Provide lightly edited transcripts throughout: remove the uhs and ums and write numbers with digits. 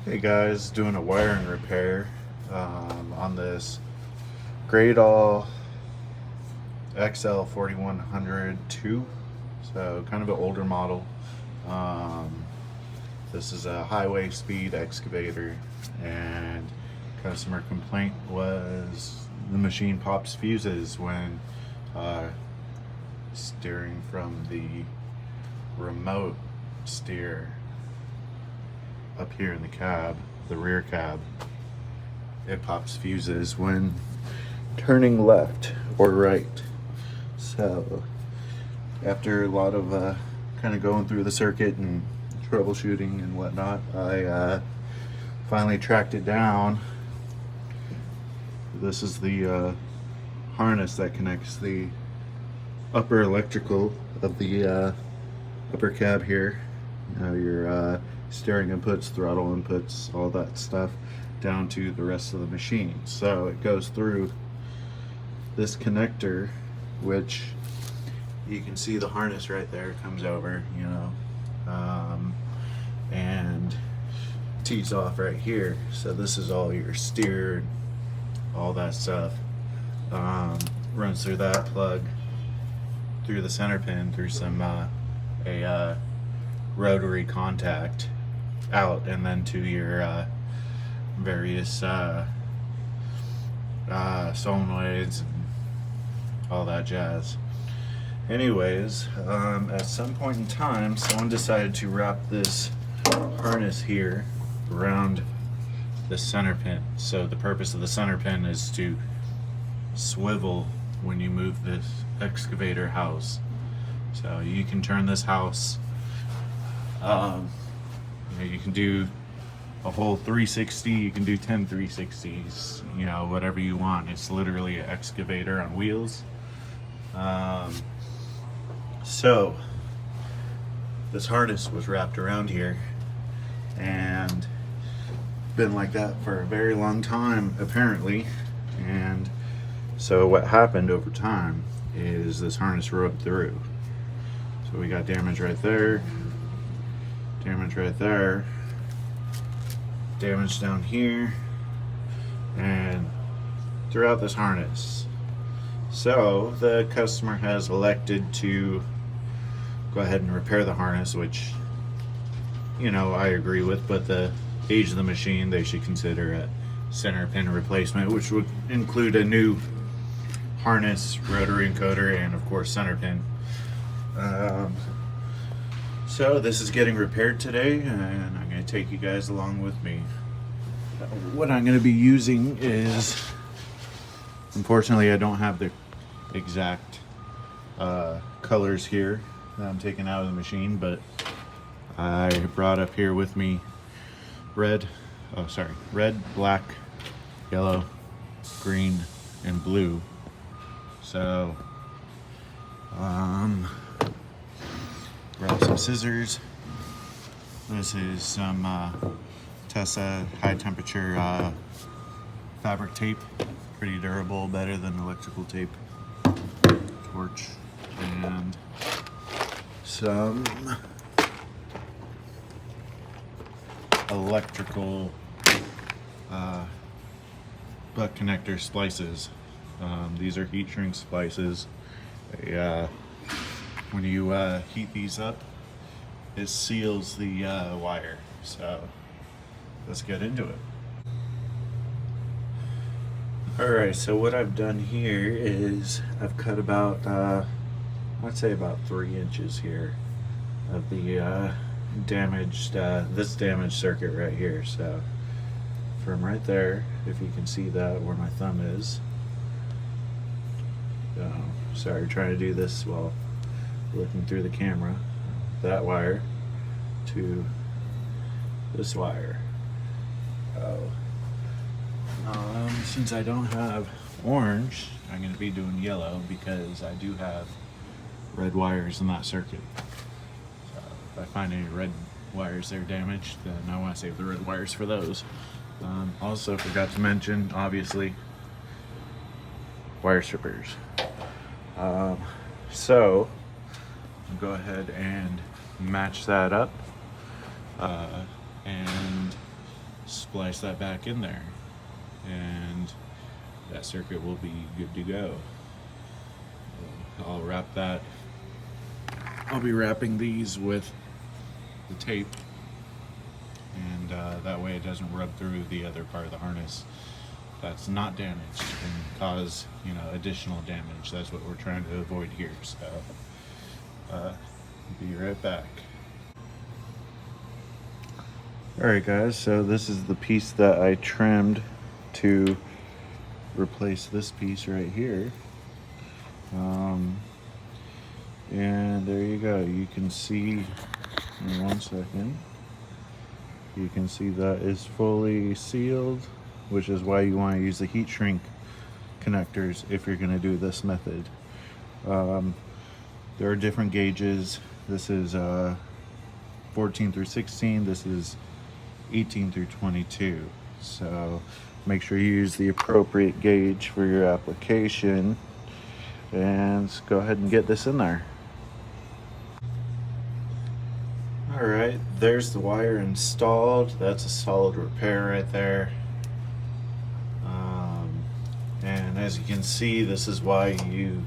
Hey guys, doing a wiring repair on this Gradall XL4100 2. So kind of an older model. Um, this is a highway speed excavator, and customer complaint was the machine pops fuses when steering from the remote steer up here in the cab, the rear cab. It pops fuses when turning left or right. So after a lot of kind of going through the circuit and troubleshooting and whatnot, I finally tracked it down. This is the harness that connects the upper electrical of the upper cab here. Your steering inputs, throttle inputs, all that stuff, down to the rest of the machine. So it goes through this connector, which you can see the harness right there comes over, and tees off right here. So this is all your steer, all that stuff. Runs through that plug, through the center pin, through some a rotary contact out, and then to your various solenoids and all that jazz. Anyways, at some point in time, someone decided to wrap this harness here around the center pin. So the purpose of the center pin is to swivel when you move this excavator house. So you can turn this house, you can do a whole 360, you can do 10 360s, whatever you want. It's literally an excavator on wheels. So this harness was wrapped around here and been like that for a very long time, apparently. And so what happened over time is this harness rubbed through. So we got damage right there, damage right there, damage down here, and throughout this harness. So the customer has elected to go ahead and repair the harness, which I agree with, but the age of the machine, they should consider a center pin replacement, which would include a new harness, rotary encoder, and of course center pin. So this is getting repaired today, and I'm going to take you guys along with me. What I'm going to be using is, unfortunately I don't have the exact colors here that I'm taking out of the machine, but I brought up here with me red, black, yellow, green, and blue. So grab some scissors. This is some Tessa high temperature fabric tape, pretty durable, better than electrical tape. Torch, and some electrical butt connector splices. These are heat shrink splices. When you heat these up, it seals the wire. So let's get into it. Alright, so what I've done here is I've cut about, I'd say about 3 inches here of the damaged, this damaged circuit right here. So from right there, if you can see that where my thumb is. Sorry, trying to do this while looking through the camera. That wire to this wire. Since I don't have orange, I'm going to be doing yellow because I do have red wires in that circuit. So if I find any red wires that are damaged, then I want to save the red wires for those. Also forgot to mention, obviously, wire strippers. So I'll go ahead and match that up, and splice that back in there, and that circuit will be good to go. I'll wrap that. I'll be wrapping these with the tape, and that way it doesn't rub through the other part of the harness that's not damaged and cause, you know, additional damage. That's what we're trying to avoid here. So be right back. Alright guys, so this is the piece that I trimmed to replace this piece right here. And there you go. You can see, in 1 second, you can see that is fully sealed, which is why you want to use the heat shrink connectors if you're going to do this method. There are different gauges. This is 14 through 16. This is 18 through 22. So make sure you use the appropriate gauge for your application, and let's go ahead and get this in there. Alright, there's the wire installed. That's a solid repair right there. And as you can see, this is why you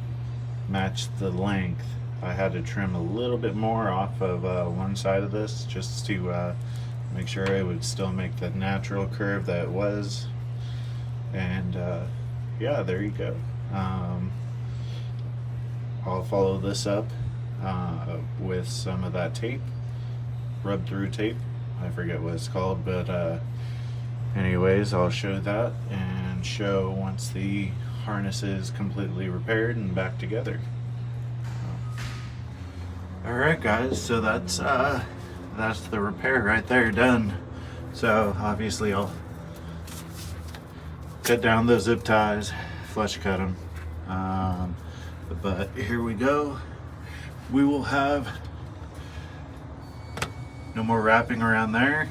match the length. I had to trim a little bit more off of one side of this just to make sure it would still make the natural curve that it was. And yeah, there you go. I'll follow this up with some of that tape, rub through tape. I forget what it's called, but anyways, I'll show that and show once the harness is completely repaired and back together. Alright guys, so that's the repair right there done. So obviously I'll cut down those zip ties, flush cut them. But here we go. We will have no more wrapping around there.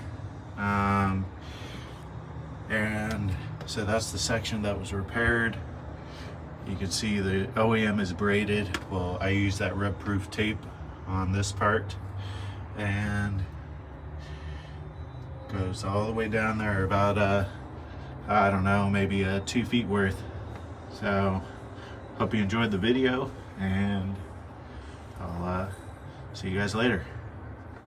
And so that's the section that was repaired. You can see the OEM is braided. Well, I use that rub-proof tape on this part, and goes all the way down there about I don't know, maybe 2 feet worth. So hope you enjoyed the video, and I'll see you guys later.